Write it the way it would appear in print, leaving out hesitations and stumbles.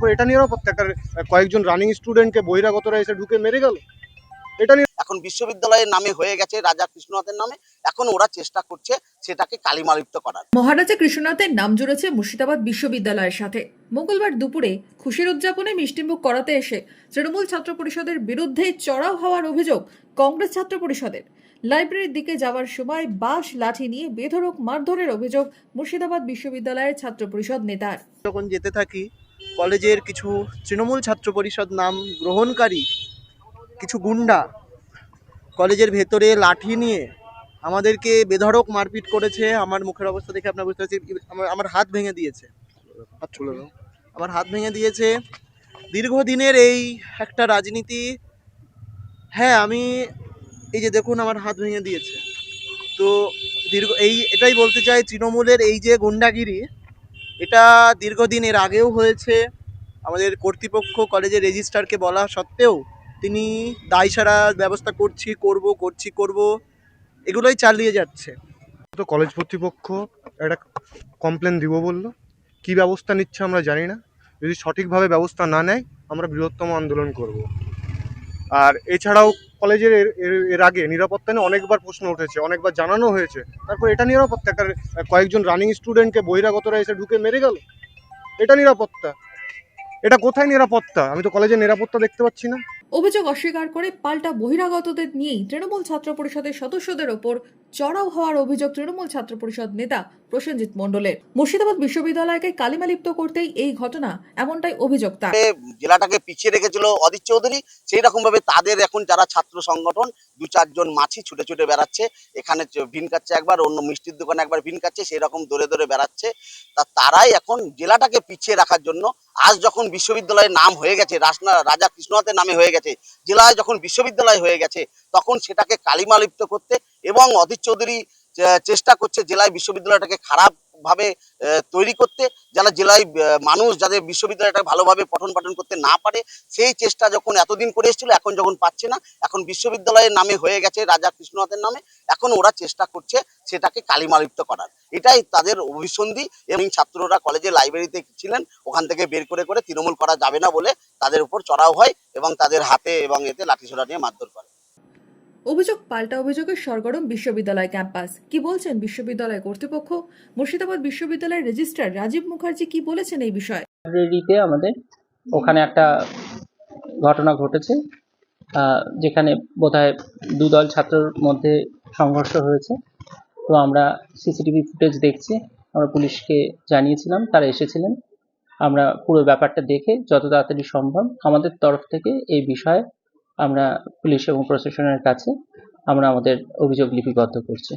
তারপর এটা নিরাপত্তা, একটা কয়েকজন রানিং স্টুডেন্টকে বহিরাগতরা এসে ঢুকে মেরে গেল, এটা এখন বিশ্ববিদ্যালয়ের নামে হয়ে গেছে রাজা কৃষ্ণনাথের নামে। এখন ওরা চেষ্টা করছে সেটাকে কালিমালিপ্ত করার। মহারাজা কৃষ্ণনাথের নাম জুড়েছে মুর্শিদাবাদ বিশ্ববিদ্যালয়ের সাথে। মঙ্গলবার দুপুরে খুশির উদযাপনে মিষ্টিমুখ করাতে এসে তৃণমূল ছাত্র পরিষদের বিরুদ্ধে চড়াও হওয়ার অভিযোগ কংগ্রেস ছাত্র পরিষদের। লাইব্রেরির দিকে যাওয়ার সময় বাঁশ লাঠি নিয়ে বেধড়ক মারধরের অভিযোগ মুর্শিদাবাদ বিশ্ববিদ্যালয়ের ছাত্র পরিষদ নেতার। যখন যেতে থাকি, কলেজের কিছু তৃণমূল ছাত্র পরিষদ নাম গ্রহণকারী কিছু গুন্ডা কলেজের ভেতরে লাঠি নিয়ে আমাদেরকে বেধড়ক মারপিট করেছে। আমার মুখের অবস্থা দেখে আপনার বুঝতে পারছি, আমার হাত ভেঙে দিয়েছে, আমার হাত ভেঙে দিয়েছে। দীর্ঘদিনের এই একটা রাজনীতি, হ্যাঁ আমি এই যে দেখুন আমার হাত ভেঙে দিয়েছে। তো এটাই বলতে চাই, তৃণমূলের এই যে গুন্ডাগিরি, এটা দীর্ঘদিন এর আগেও হয়েছে। আমাদের কর্তৃপক্ষ কলেজের রেজিস্ট্রারকে বলা সত্ত্বেও তিনি দায়সারা ব্যবস্থা করব এগুলোই চালিয়ে যাচ্ছে। তো কলেজ কর্তৃপক্ষ একটা কমপ্লেন দিব বললো, কি ব্যবস্থা নিচ্ছে আমরা জানি না। যদি সঠিকভাবে ব্যবস্থা না নেয় আমরা বৃহত্তম আন্দোলন করব। আর এছাড়াও কলেজের এর আগে নিরাপত্তা নিয়ে অনেকবার প্রশ্ন উঠেছে, অনেকবার জানানো হয়েছে, তারপর এটা নিরাপত্তা, একটা কয়েকজন রানিং স্টুডেন্টকে বহিরাগতরা এসে ঢুকে মেরে গেল, এটা নিরাপত্তা? এটা কোথায় নিরাপত্তা? আমি তো কলেজের নিরাপত্তা দেখতে পাচ্ছি না। অভিযোগ অস্বীকার করে পাল্টা বহিরাগতদের নিয়েই তৃণমূল ছাত্র পরিষদের সদস্যদের ওপর চড়াও হওয়ার অভিযোগ তৃণমূল ছাত্র পরিষদ নেতা প্রসেনজিৎ মণ্ডলের। মুর্শিদাবাদ বিশ্ববিদ্যালয়কে কালিমালিপ্ত করতেই এই ঘটনা, এমনটাই অভিযোগ তার। জেলাটাকে পিছিয়ে রেখেছিল অদিত চৌধুরী, সেই রকম ভাবে তাদের এখন যারা ছাত্র সংগঠন 2-4 জন মাছি ছুটে ছুটে বেড়াচ্ছে, এখানে ভিন খাচ্ছে একবার, অন্য মিষ্টির দোকানে একবার ভিন খাচ্ছে, সেই রকম দৌড়ে দৌড়ে বেড়াচ্ছে। তারাই এখন জেলাটাকে পিছিয়ে রাখার জন্য, আজ যখন বিশ্ববিদ্যালয়ের নাম হয়ে গেছে, রাজা কৃষ্ণনাথের নামে হয়ে গেছে, জেলায় যখন বিশ্ববিদ্যালয় হয়ে গেছে, তখন সেটাকে কালিমালিপ্ত করতে এবং অদিত চৌধুরী চেষ্টা করছে জেলায় বিশ্ববিদ্যালয়টাকে খারাপ ভাবে তৈরি করতে, যারা জেলায় মানুষ যাদের বিশ্ববিদ্যালয়টা ভালোভাবে পঠন পাঠন করতে না পারে, সেই চেষ্টা যখন এতদিন করে এসেছিল, এখন যখন পাচ্ছে না, এখন বিশ্ববিদ্যালয়ের নামে হয়ে গেছে রাজা কৃষ্ণনাথের নামে, এখন ওরা চেষ্টা করছে সেটাকে কালিমালিপ্ত করার। এটাই তাদের অভিসন্ধি। এবং ছাত্ররা কলেজে লাইব্রেরিতে ছিলেন, ওখান থেকে বের করে করে তৃণমূল করা যাবে না বলে তাদের উপর চড়াও হয় এবং তাদের হাতে এবং এতে লাঠিসোঁটা নিয়ে মারধর করে। অভিযোগ পাল্টা অভিযোগের সরগরম বিশ্ববিদ্যালয় ক্যাম্পাস। কি বলছেন বিশ্ববিদ্যালয় কর্তৃপক্ষ? মুর্শিদাবাদ বিশ্ববিদ্যালয়ের রেজিস্ট্রার রাজীব মুখার্জি কি বলেছেন এই বিষয়ে? লাইব্রেরিতে আমাদের ওখানে একটা ঘটনা ঘটেছে, যেখানে বোধহয় দুদল ছাত্রর মধ্যে সংঘর্ষ হয়েছে। তো আমরা সিসিটিভি ফুটেজ দেখছি, আমরা পুলিশকে জানিয়েছিলাম, তারা এসেছিলেন। আমরা পুরো ব্যাপারটা দেখে যত তাড়াতাড়ি সম্ভব আমাদের তরফ থেকে এই বিষয়ে আমরা পুলিশ এবং প্রশাসনের কাছে আমরা আমাদের অভিযোগ লিপিবদ্ধ করছি।